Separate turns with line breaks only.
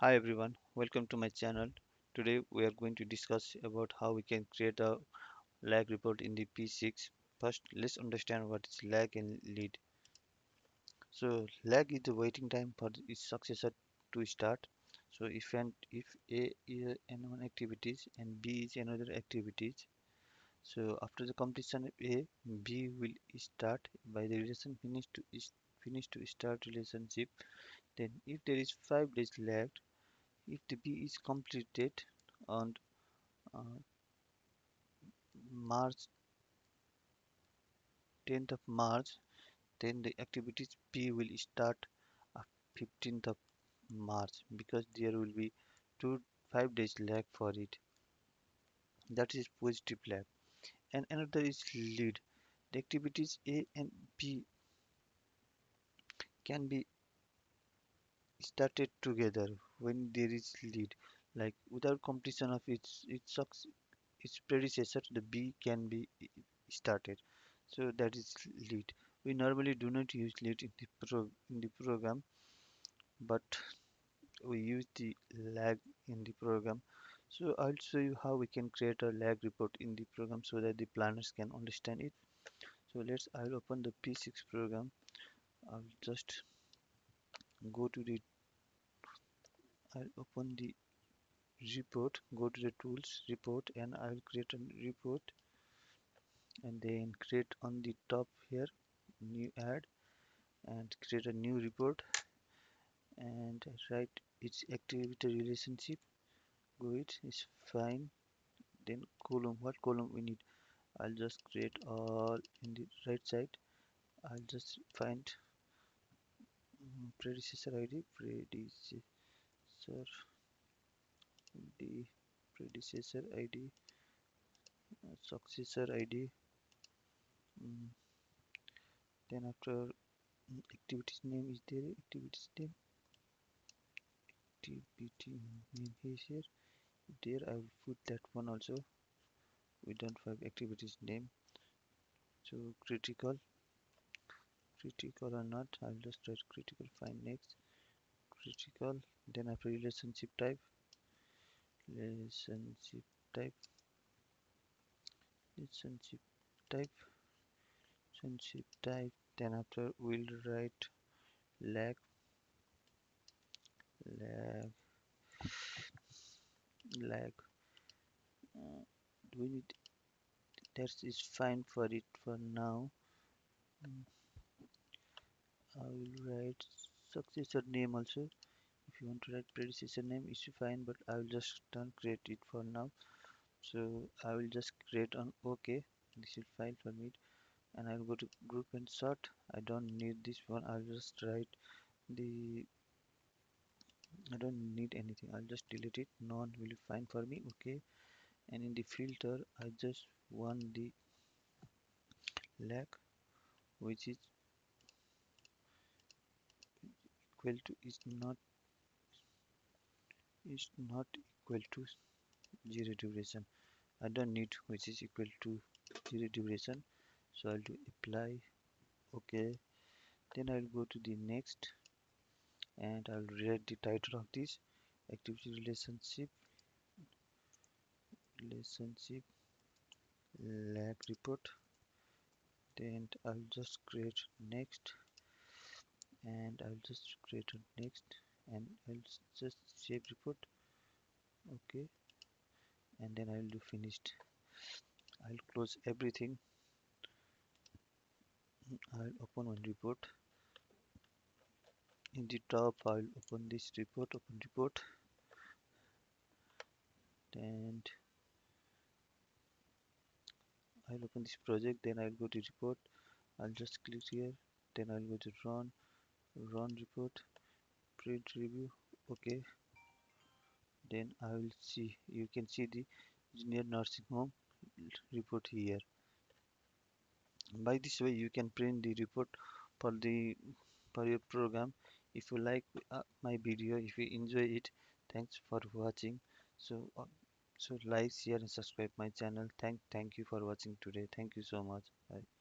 Hi everyone, welcome to my channel. Today we are going to discuss about how we can create a lag report in the P6. First, let's understand what is lag and lead. So lag is the waiting time for its successor to start. So if A is one activities and B is another activities, so after the completion of A, B will start by the relation finish to start relationship. Then if there is 5 days lag, if the B is completed on uh, March 10th of March, then the activities B will start on 15th of March because there will be 5 days lag for it. That is positive lag. And another is lead. The activities A and B can be started together when there is lead. Like without completion of its predecessor, the B can be started. So that is lead. We normally do not use lead in the program, but we use the lag in the program. So I'll show you how we can create a lag report in the program so that the planners can understand it. So I'll open the P6 program. I'll just go to the I'll open the report, go to the tools report, and I'll create a report, and then create on the top here new add and create a new report and write its activity relationship. Go it is fine. Then column, what column we need? I'll just create all in the right side. I'll just find predecessor ID, ID, predecessor ID, successor ID. mm, then after activities name is there, activity name is here. There I will put that one also. We don't have activities name. So critical or not, I'll just write critical. Fine, next critical. Then after relationship type relationship type relationship type. Then after we'll write lag lag lag we need that is fine for it for now. Mm, I will write successor name also. If you want to write predecessor name is fine, but I will just don't create it for now. So I will just create an OK. This is fine for me, and I'll go to group and sort. I don't need this one. I'll just write the I don't need anything. I'll just delete it. None will be fine for me. Okay. And in the filter, I just want the lag, which is not equal to zero duration. I don't need which is equal to zero duration. So I'll do apply. Okay. Then I'll go to the next, and I'll write the title of this activity relationship lag report. Then I'll just create next, and I'll just create a next, and I'll just save report. Okay, and then I'll do finished. I'll close everything. I'll open one report. In the top, I'll open this report, open report, and I'll open this project. Then I'll go to report. I'll just click here. Then I'll go to run report, print review. Okay, then I will see. You can see the junior nursing home report here. By this way you can print the report for the for your program. If you like my video, if you enjoy it, thanks for watching. So like, share and subscribe my channel. Thank you for watching today. Thank you so much. Bye.